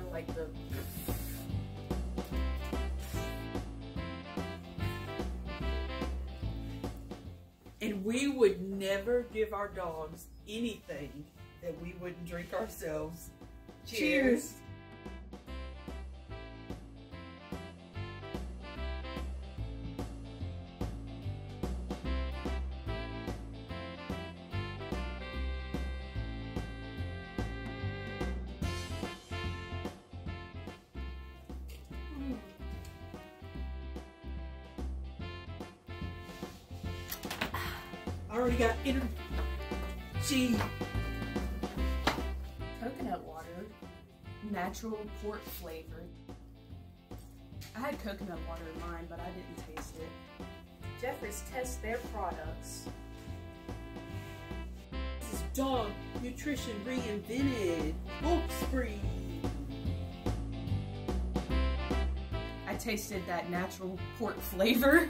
know, like the... And we would never give our dogs anything that we wouldn't drink ourselves. Cheers. I already got energy. Coconut water, natural port flavor. I had coconut water in mine, but I didn't taste it. Jeffries tests their products. This is dog nutrition reinvented. Wolf Spring. I tasted that natural port flavor.